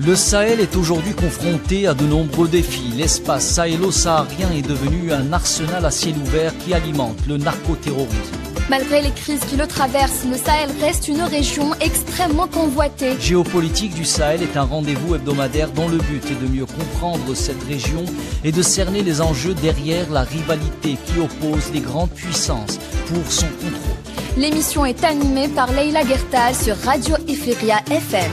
Le Sahel est aujourd'hui confronté à de nombreux défis. L'espace sahélo-saharien est devenu un arsenal à ciel ouvert qui alimente le narcoterrorisme. Malgré les crises qui le traversent, le Sahel reste une région extrêmement convoitée. Géopolitique du Sahel est un rendez-vous hebdomadaire dont le but est de mieux comprendre cette région et de cerner les enjeux derrière la rivalité qui oppose les grandes puissances pour son contrôle. L'émission est animée par Leïla Gertal sur Radio Ifriqiya FM.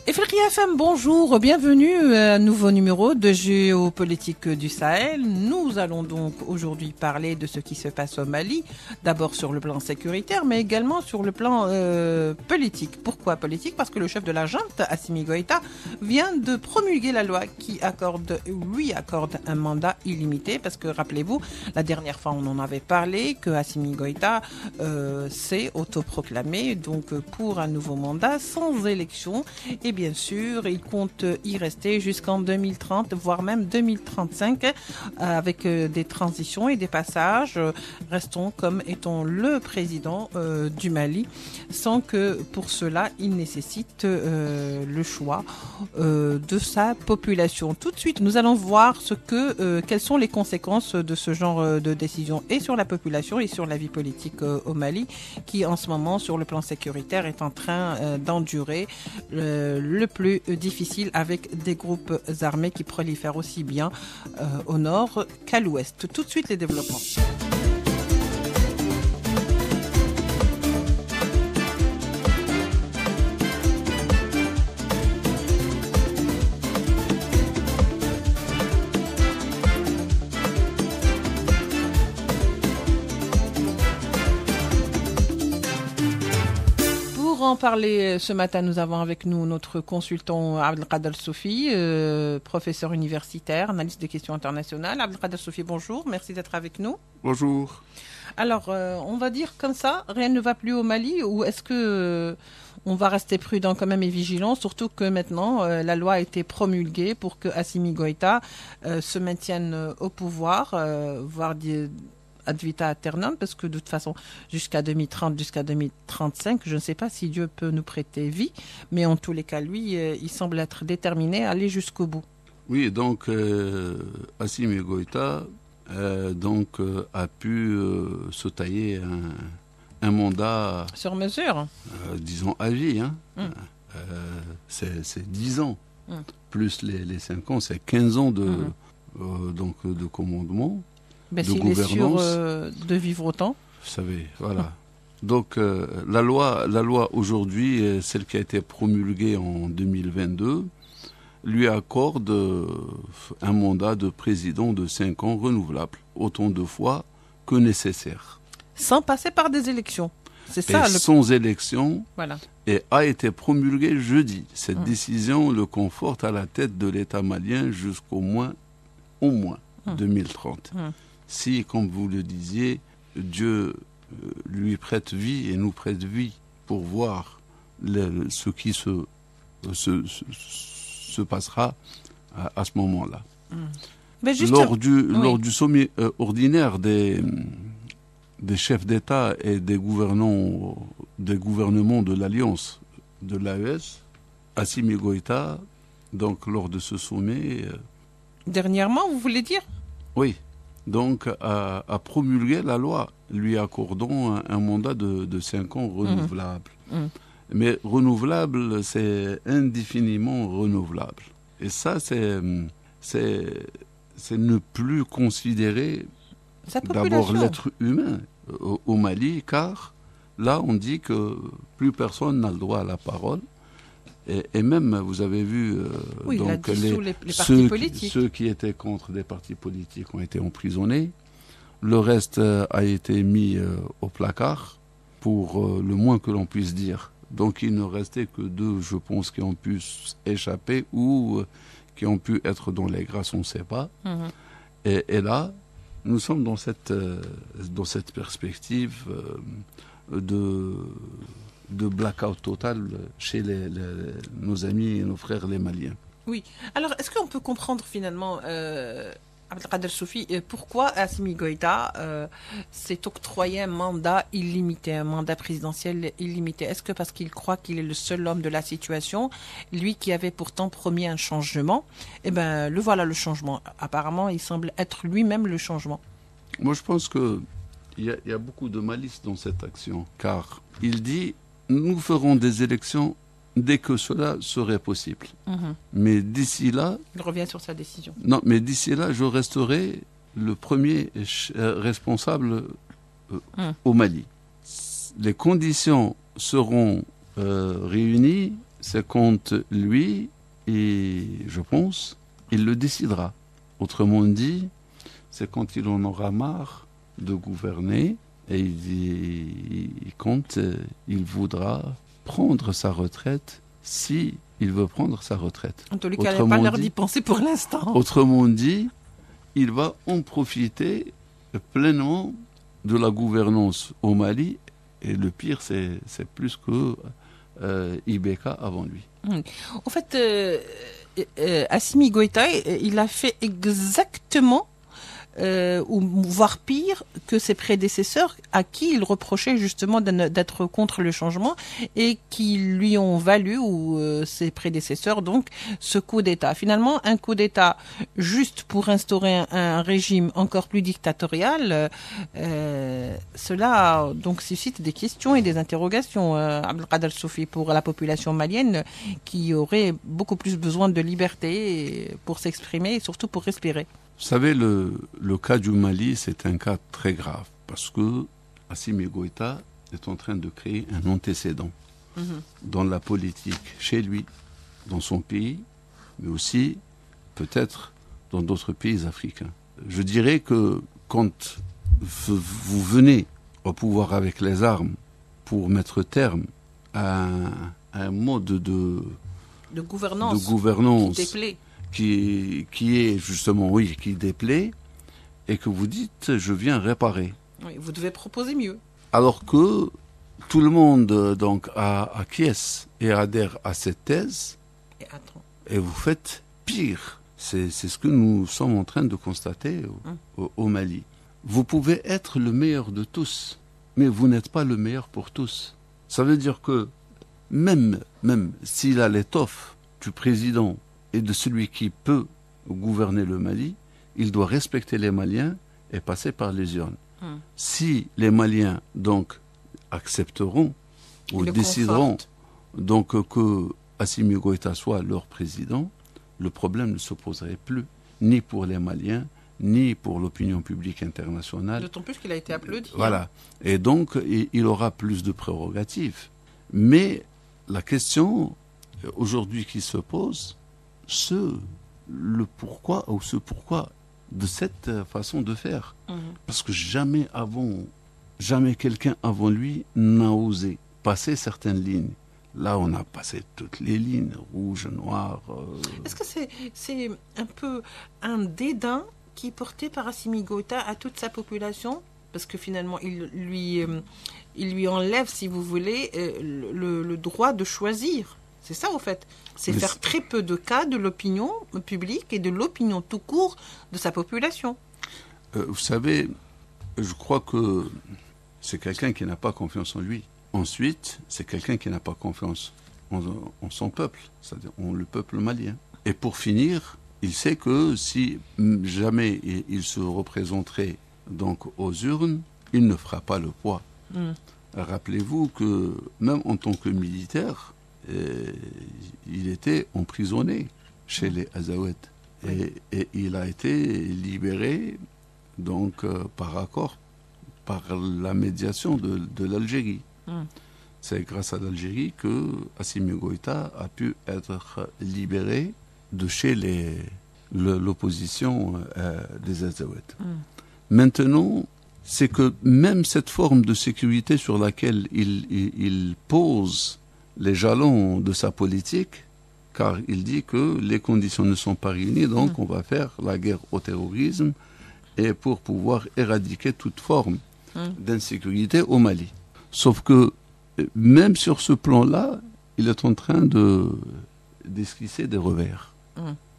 Ifriqiya FM, bonjour, bienvenue à un nouveau numéro de Géopolitique du Sahel. Nous allons donc aujourd'hui parler de ce qui se passe au Mali, d'abord sur le plan sécuritaire, mais également sur le plan politique. Pourquoi politique ? Parce que le chef de la junte, Assimi Goïta, vient de promulguer la loi qui lui accorde un mandat illimité. Parce que, rappelez-vous, la dernière fois on en avait parlé, que Assimi Goïta s'est autoproclamé donc pour un nouveau mandat sans élection. Et bien sûr, il compte y rester jusqu'en 2030, voire même 2035, avec des transitions et des passages, restons comme étant le président du Mali, sans que pour cela, il nécessite le choix de sa population. Tout de suite, nous allons voir quelles sont les conséquences de ce genre de décision et sur la population et sur la vie politique au Mali, qui en ce moment, sur le plan sécuritaire, est en train d'endurer le plus difficile avec des groupes armés qui prolifèrent aussi bien au nord qu'à l'ouest. Tout de suite les développements. Pour en parler ce matin, nous avons avec nous notre consultant Abdelkader Soufi, professeur universitaire, analyste des questions internationales. Abdelkader Soufi, bonjour, merci d'être avec nous. Bonjour. Alors, on va dire comme ça, rien ne va plus au Mali, ou est-ce que on va rester prudent quand même et vigilant, surtout que maintenant la loi a été promulguée pour que Assimi Goïta se maintienne au pouvoir, voire ad vita aeternam, parce que de toute façon, jusqu'à 2030, jusqu'à 2035, je ne sais pas si Dieu peut nous prêter vie, mais en tous les cas, lui, il semble être déterminé à aller jusqu'au bout. Oui, donc Assimi Goïta a pu se tailler un mandat... Sur mesure. Disons à vie. C'est 10 ans. Plus les 5 ans, c'est 15 ans de commandement. Ben, s'il est sûr de vivre autant. Vous savez, voilà. Donc la loi aujourd'hui, celle qui a été promulguée en 2022, lui accorde un mandat de président de 5 ans renouvelable, autant de fois que nécessaire. Sans passer par des élections. C'est ça. Sans élection. Voilà. Et a été promulguée jeudi. Cette décision le conforte à la tête de l'État malien jusqu'au moins 2030. Si, comme vous le disiez, Dieu lui prête vie et nous prête vie pour voir ce qui se passera à ce moment-là. Lors du sommet ordinaire des chefs d'État et des gouvernements de l'Alliance de l'AES, Assimi Goïta, donc lors de ce sommet... Dernièrement, vous voulez dire ? Oui. Donc, a promulgué la loi, lui accordant un mandat de 5 ans renouvelable. Mais renouvelable, c'est indéfiniment renouvelable. Et ça, c'est ne plus considérer d'abord l'être humain au Mali, car là, on dit que plus personne n'a le droit à la parole. Et même, vous avez vu, donc les partis politiques. Ceux qui étaient contre des partis politiques ont été emprisonnés. Le reste a été mis au placard, pour le moins que l'on puisse dire. Donc il ne restait que 2, je pense, qui ont pu échapper ou qui ont pu être dans les grâces, on ne sait pas. Et là, nous sommes dans cette perspective de blackout total chez nos amis et nos frères les Maliens. Oui. Alors, est-ce qu'on peut comprendre finalement Abdelkader Soufi, pourquoi Assimi Goïta s'est octroyé un mandat illimité, un mandat présidentiel illimité? Est-ce que parce qu'il croit qu'il est le seul homme de la situation, lui qui avait pourtant promis un changement, eh ben le voilà le changement. Apparemment, il semble être lui-même le changement. Moi, je pense qu'il y a beaucoup de malice dans cette action, car il dit « Nous ferons des élections dès que cela serait possible. Mais d'ici là... » Il revient sur sa décision. Non, mais d'ici là, je resterai le premier responsable au Mali. Les conditions seront réunies, c'est quand lui, et je pense, il le décidera. Autrement dit, c'est quand il en aura marre de gouverner et quand il voudra prendre sa retraite, si il veut prendre sa retraite. En tous les cas, il n'a pas l'air d'y penser pour l'instant. Autrement dit, il va en profiter pleinement de la gouvernance au Mali. Et le pire, c'est plus que Ibeka avant lui. En fait, Assimi Goïta, il a fait exactement ou voire pire que ses prédécesseurs à qui il reprochait justement d'être contre le changement et qui lui ont valu, ou ses prédécesseurs, donc ce coup d'État. Finalement, un coup d'État juste pour instaurer un régime encore plus dictatorial, cela donc suscite des questions et des interrogations, Abdelkader Soufi, pour la population malienne qui aurait beaucoup plus besoin de liberté pour s'exprimer et surtout pour respirer. Vous savez, le cas du Mali, c'est un cas très grave parce que Assimi Goïta est en train de créer un antécédent dans la politique chez lui, dans son pays, mais aussi peut-être dans d'autres pays africains. Je dirais que quand vous venez au pouvoir avec les armes pour mettre terme à un mode de gouvernance qui déplaît, qui est justement, oui, qui déplaît, et que vous dites, je viens réparer. Oui, vous devez proposer mieux. Alors que tout le monde donc acquiesce et adhère à cette thèse, et vous faites pire. C'est ce que nous sommes en train de constater au Mali. Vous pouvez être le meilleur de tous, mais vous n'êtes pas le meilleur pour tous. Ça veut dire que même s'il a l'étoffe du président et de celui qui peut gouverner le Mali, il doit respecter les Maliens et passer par les urnes. Si les Maliens donc accepteront ou décideront donc que Assimi Goïta soit leur président, le problème ne se poserait plus, ni pour les Maliens, ni pour l'opinion publique internationale. D'autant plus qu'il a été applaudi. Voilà. Et donc, il aura plus de prérogatives. Mais la question aujourd'hui qui se pose, le pourquoi de cette façon de faire. Parce que jamais quelqu'un avant lui n'a osé passer certaines lignes. Là, on a passé toutes les lignes, rouges, noires. Est-ce que c'est un peu un dédain qui est porté par Assimi Goïta à toute sa population? Parce que finalement, il lui enlève, si vous voulez, le droit de choisir. C'est ça, au fait. C'est faire très peu de cas de l'opinion publique et de l'opinion tout court de sa population. Vous savez, je crois que c'est quelqu'un qui n'a pas confiance en lui. Ensuite, c'est quelqu'un qui n'a pas confiance en son peuple, c'est-à-dire en le peuple malien. Et pour finir, il sait que si jamais il se représenterait donc aux urnes, il ne fera pas le poids. Rappelez-vous que même en tant que militaire, il était emprisonné chez les Azawad. Et il a été libéré donc par accord, par la médiation de l'Algérie. C'est grâce à l'Algérie que Assimi Goïta a pu être libéré de chez l'opposition des Azawad. Maintenant, c'est que même cette forme de sécurité sur laquelle il pose les jalons de sa politique, car il dit que les conditions ne sont pas réunies, donc on va faire la guerre au terrorisme et pour pouvoir éradiquer toute forme d'insécurité au Mali. Sauf que même sur ce plan-là, il est en train d'esquisser des revers.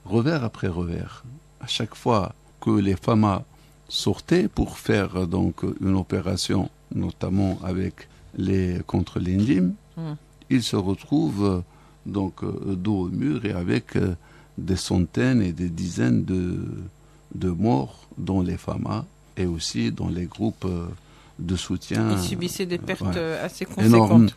Revers après revers. À chaque fois, que les FAMA sortaient pour faire donc une opération, notamment avec contre les Ndim, ils se retrouvent donc dos au mur et avec des centaines et des dizaines de morts dans les FAMA et aussi dans les groupes de soutien. Ils subissaient des pertes assez conséquentes. Énormes,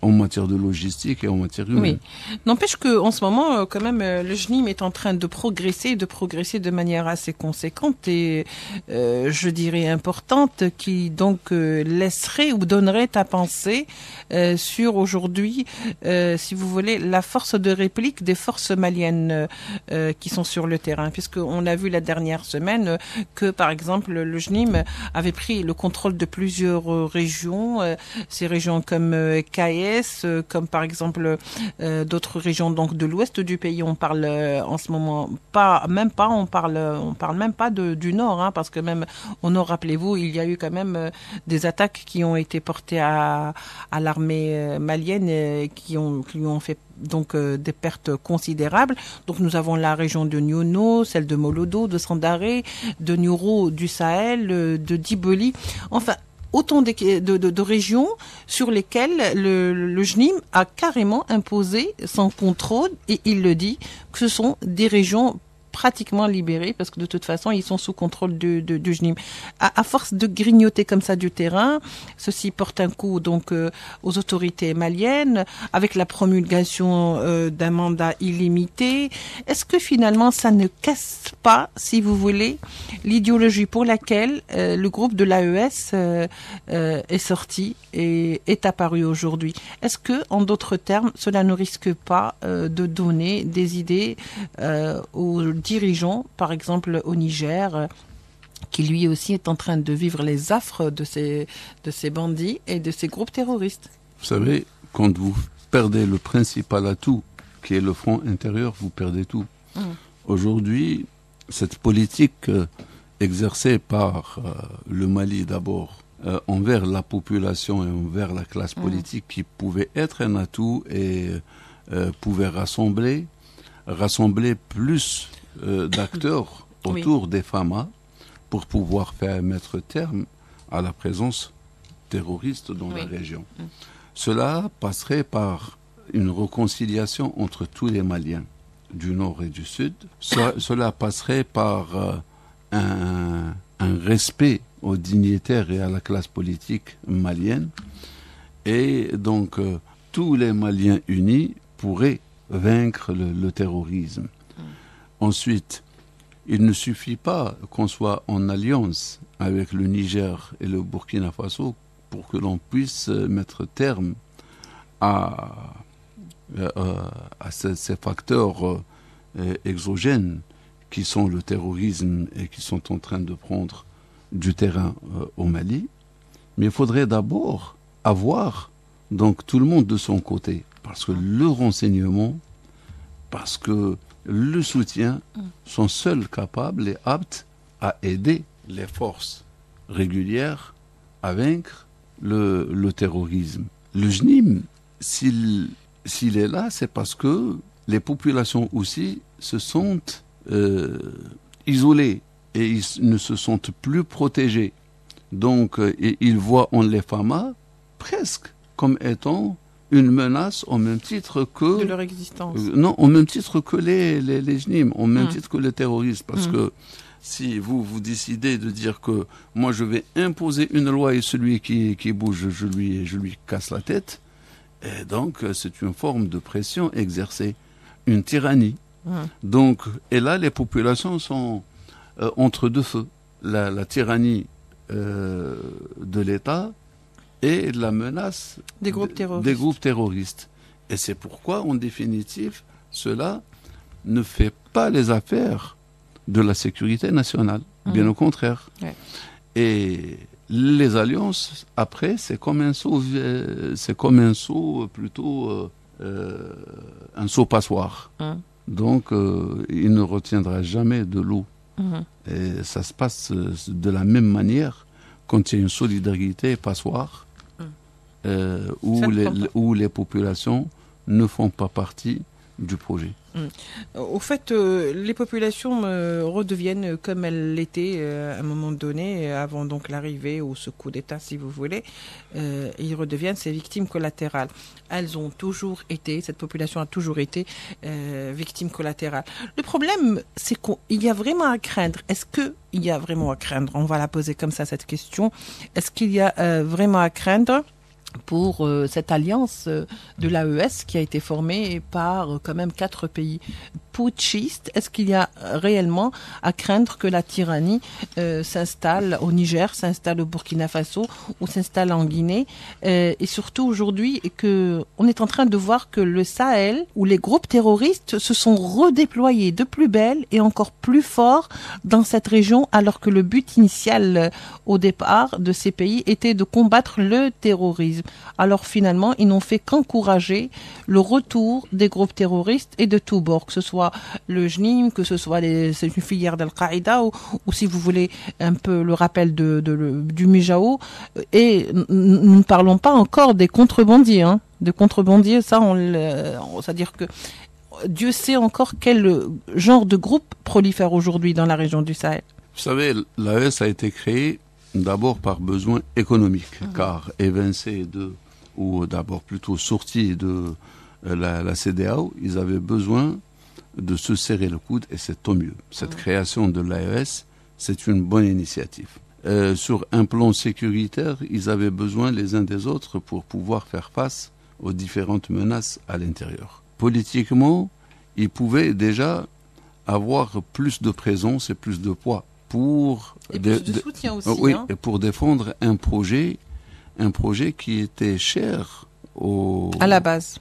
en matière de logistique et en matière humaine. Oui. N'empêche qu'en ce moment, quand même, le JNIM est en train de progresser de manière assez conséquente et je dirais importante, qui donc laisserait ou donnerait à penser sur aujourd'hui, si vous voulez, la force de réplique des forces maliennes qui sont sur le terrain. Puisqu'on a vu la dernière semaine que, par exemple, le JNIM avait pris le contrôle de plusieurs régions, ces régions comme KS, comme par exemple d'autres régions donc de l'ouest du pays. On parle en ce moment on parle même pas du nord, parce que même au nord, rappelez-vous, il y a eu quand même des attaques qui ont été portées à l'armée malienne qui lui ont fait donc des pertes considérables. Donc nous avons la région de Niono, celle de Molodo, de Sandaré, de Nioro, du Sahel, de Diboli. Enfin, autant de régions sur lesquelles le JNIM a carrément imposé son contrôle, et il le dit, que ce sont des régions pratiquement libérés parce que de toute façon ils sont sous contrôle du JNIM. À force de grignoter comme ça du terrain, ceci porte un coup donc aux autorités maliennes avec la promulgation d'un mandat illimité. Est-ce que finalement ça ne casse pas, si vous voulez, l'idéologie pour laquelle le groupe de l'AES est sorti et est apparu aujourd'hui? Est-ce que, en d'autres termes, cela ne risque pas de donner des idées aux dirigeants, par exemple au Niger, qui lui aussi est en train de vivre les affres de ces bandits et de ces groupes terroristes? Vous savez, quand vous perdez le principal atout, qui est le front intérieur, vous perdez tout. Aujourd'hui, cette politique exercée par le Mali d'abord, envers la population et envers la classe politique, qui pouvait être un atout et pouvait rassembler plus d'acteurs autour des FAMA pour pouvoir mettre terme à la présence terroriste dans la région. Cela passerait par une réconciliation entre tous les Maliens du Nord et du Sud. Cela passerait par un respect aux dignitaires et à la classe politique malienne. Et donc, tous les Maliens unis pourraient vaincre le terrorisme. Ensuite, il ne suffit pas qu'on soit en alliance avec le Niger et le Burkina Faso pour que l'on puisse mettre terme à ces facteurs exogènes qui sont le terrorisme et qui sont en train de prendre du terrain au Mali. Mais il faudrait d'abord avoir donc tout le monde de son côté, parce que le renseignement, parce que le soutien sont seuls capables et aptes à aider les forces régulières à vaincre le terrorisme. Le JNIM, s'il est là, c'est parce que les populations aussi se sentent isolées et ils ne se sentent plus protégés. Donc, ils voient en les FAMA presque comme étant une menace au même titre que... De leur existence. Non, au même titre que les JNIM, au même titre que les terroristes. Parce que si vous décidez de dire que moi je vais imposer une loi et celui qui bouge, je lui casse la tête, et donc c'est une forme de pression exercée, une tyrannie. Donc, et là, les populations sont entre deux feux. La tyrannie de l'État et la menace des groupes terroristes. Et c'est pourquoi, en définitive, cela ne fait pas les affaires de la sécurité nationale. Bien au contraire. Ouais. Et les alliances, après, c'est comme un saut plutôt un saut passoire. Donc, il ne retiendra jamais de l'eau. Et ça se passe de la même manière quand il y a une solidarité passoire où les populations ne font pas partie du projet. Au fait, les populations redeviennent comme elles l'étaient à un moment donné, avant donc l'arrivée ou ce coup d'État, si vous voulez. Ils redeviennent ces victimes collatérales. Elles ont toujours été, cette population a toujours été victime collatérale. Le problème, c'est qu'il y a vraiment à craindre. Est-ce qu'il y a vraiment à craindre? On va la poser comme ça, cette question. Est-ce qu'il y a vraiment à craindre pour cette alliance de l'AES qui a été formée par quand même 4 pays putschistes? Est-ce qu'il y a réellement à craindre que la tyrannie s'installe au Niger, s'installe au Burkina Faso ou s'installe en Guinée? Et surtout aujourd'hui, on est en train de voir que le Sahel, où les groupes terroristes se sont redéployés de plus belle et encore plus fort dans cette région, alors que le but initial au départ de ces pays était de combattre le terrorisme. Alors finalement, ils n'ont fait qu'encourager le retour des groupes terroristes et de tous bords, que ce soit le JNIM, que ce soit c'est une filière d'Al-Qaïda ou si vous voulez un peu le rappel du Mijao. Et nous ne parlons pas encore des contrebandiers. De contrebandiers, ça, c'est-à-dire que Dieu sait encore quel genre de groupe prolifère aujourd'hui dans la région du Sahel. Vous savez, l'AES a été créée d'abord par besoin économique, car évincés ou d'abord plutôt sortis de la CEDEAO, ils avaient besoin de se serrer le coude et c'est tant mieux. Cette création de l'AES, c'est une bonne initiative. Sur un plan sécuritaire, ils avaient besoin les uns des autres pour pouvoir faire face aux différentes menaces à l'intérieur. Politiquement, ils pouvaient déjà avoir plus de présence et plus de poids pour et plus de soutien aussi, oui, et pour défendre un projet qui était cher à la base,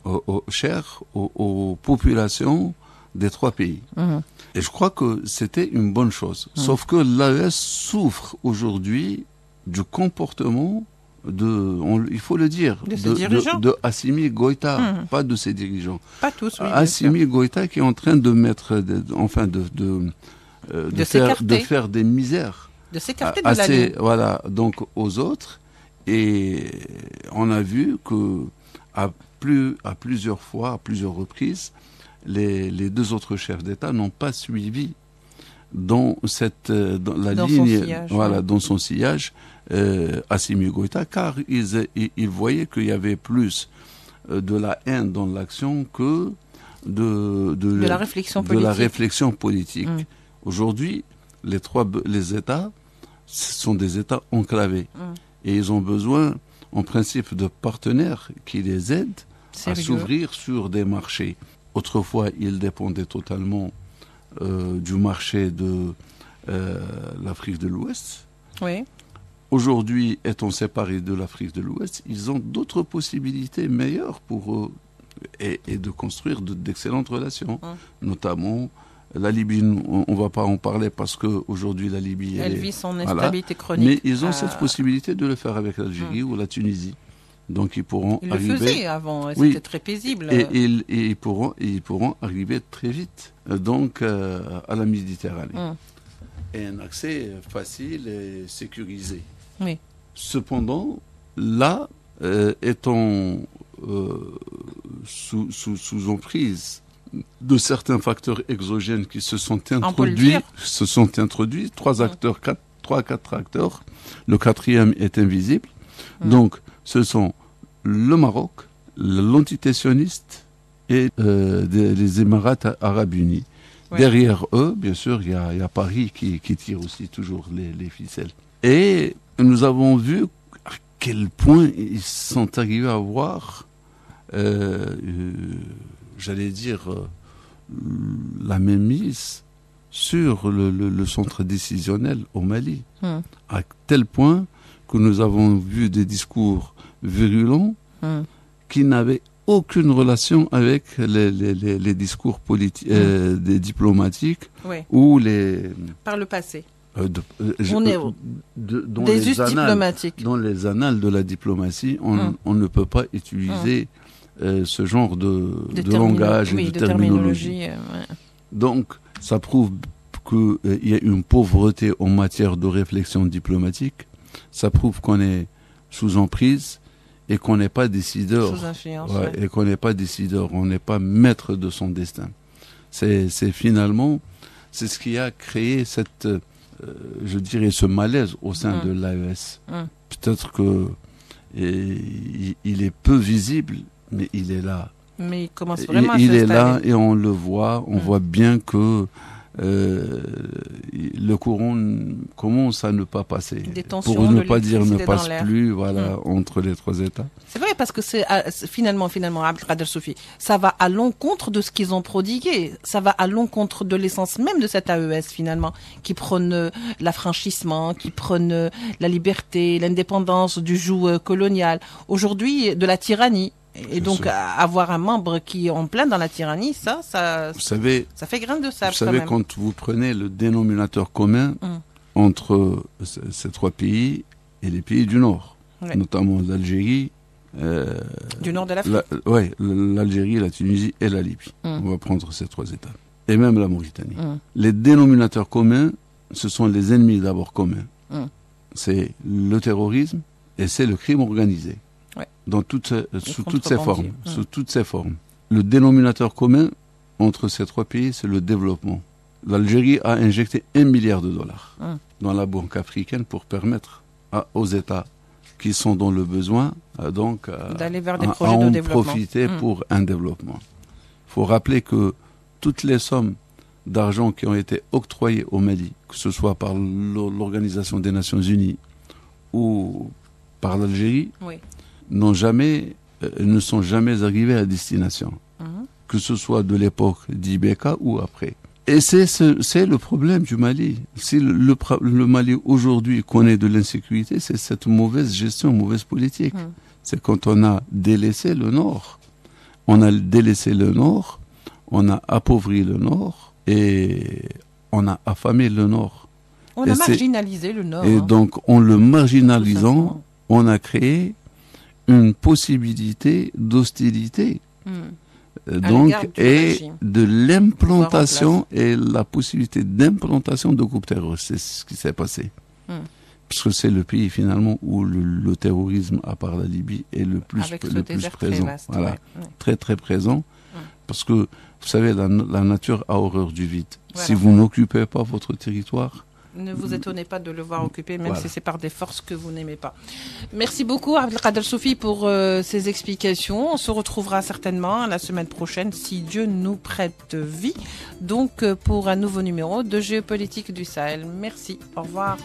cher aux populations des 3 pays. Et je crois que c'était une bonne chose. Sauf que l'AES souffre aujourd'hui du comportement il faut le dire, de Assimi Goïta, pas de ses dirigeants. Pas tous, oui. Assimi Goïta qui est en train de mettre, de faire des misères. De s'écarter de la ligne. Voilà, donc aux autres. Et on a vu que à plusieurs fois, à plusieurs reprises, les 2 autres chefs d'État n'ont pas suivi dans son sillage, Assimi Goïta, car ils voyaient qu'il y avait plus de la haine dans l'action que de la réflexion politique. Aujourd'hui, les États, ce sont des États enclavés. Et ils ont besoin, en principe, de partenaires qui les aident à s'ouvrir sur des marchés. Autrefois, ils dépendaient totalement du marché de l'Afrique de l'Ouest. Oui. Aujourd'hui, étant séparés de l'Afrique de l'Ouest, ils ont d'autres possibilités meilleures pour eux et de construire d'excellentes relations, notamment la Libye. On ne va pas en parler parce qu'aujourd'hui la Libye elle vit son instabilité chronique. Mais ils ont cette possibilité de le faire avec l'Algérie ou la Tunisie. Donc ils pourront arriver. Ils le faisaient avant, c'était très paisible. Et ils pourront arriver très vite donc à la Méditerranée. Et un accès facile et sécurisé. Oui. Cependant, là, étant sous emprise de certains facteurs exogènes qui se sont introduits, 3 acteurs, 4 acteurs, le 4e est invisible. Donc, ce sont le Maroc, l'entité sioniste et les Émirats arabes unis. Ouais. Derrière eux, bien sûr, il y a Paris qui tire aussi toujours les ficelles. Et nous avons vu à quel point ils sont arrivés à avoir, j'allais dire, la mainmise sur le centre décisionnel au Mali. À tel point que nous avons vu des discours virulents qui n'avaient aucune relation avec les discours politiques, des diplomatiques ou les... Par le passé. Dans les annales de la diplomatie, on ne peut pas utiliser ce genre de langage et de terminologie. Donc, ça prouve qu'il y a une pauvreté en matière de réflexion diplomatique. Ça prouve qu'on est sous emprise et qu'on n'est pas décideur. Sous influence. Et qu'on n'est pas décideur, on n'est pas maître de son destin. C'est finalement, c'est ce qui a créé cette, je dirais, ce malaise au sein de l'AES. Peut-être que il est peu visible, mais il est là. Mais il commence vraiment à il est s'installer. là et on le voit. On voit bien que le courant commence à ne pas passer. Des tensions, pour ne de pas dire ne l'électricité passe dans l'air. plus, voilà, entre les trois États. C'est vrai, parce que c'est finalement, Abdelkader Soufi, ça va à l'encontre de ce qu'ils ont prodigué. Ça va à l'encontre de l'essence même de cette AES, finalement, qui prône l'affranchissement, qui prône la liberté, l'indépendance du joug colonial. Aujourd'hui, de la tyrannie. Et donc, avoir un membre qui est en plein dans la tyrannie, ça vous savez, ça fait grain de sable. Vous savez, quand vous prenez le dénominateur commun entre ces trois pays et les pays du Nord, notamment l'Algérie, du nord de l'Afrique. L'Algérie, la Tunisie et la Libye. On va prendre ces trois États. Et même la Mauritanie. Les dénominateurs communs, ce sont les ennemis d'abord communs. C'est le terrorisme et c'est le crime organisé. Sous toutes ses formes. Sous toutes ses formes. Le dénominateur commun entre ces trois pays, c'est le développement. L'Algérie a injecté $1 milliard dans la banque africaine pour permettre aux États qui sont dans le besoin d'aller vers des projets de développement. Profiter pour un développement. Il faut rappeler que toutes les sommes d'argent qui ont été octroyées au Mali, que ce soit par l'Organisation des Nations Unies ou par l'Algérie, ne sont jamais arrivées à destination, que ce soit de l'époque d'IBK ou après. Et c'est le problème du Mali. Si le Mali aujourd'hui connaît de l'insécurité, c'est cette mauvaise gestion, mauvaise politique. C'est quand on a délaissé le Nord. On a délaissé le Nord, on a appauvri le Nord et on a affamé le Nord. On a marginalisé le Nord. Et donc, en le marginalisant, on a créé une possibilité d'hostilité. Et de l'implantation et la possibilité d'implantation de groupes terroristes. C'est ce qui s'est passé. Parce que c'est le pays finalement où le terrorisme, à part la Libye, est le plus présent. Voilà. Très très présent. Parce que, vous savez, la nature a horreur du vide. Si vous n'occupez pas votre territoire, ne vous étonnez pas de le voir occupé, même si c'est par des forces que vous n'aimez pas. Merci beaucoup, Abdelkader Soufi, pour ces explications. On se retrouvera certainement la semaine prochaine, si Dieu nous prête vie, donc pour un nouveau numéro de Géopolitique du Sahel. Merci, au revoir.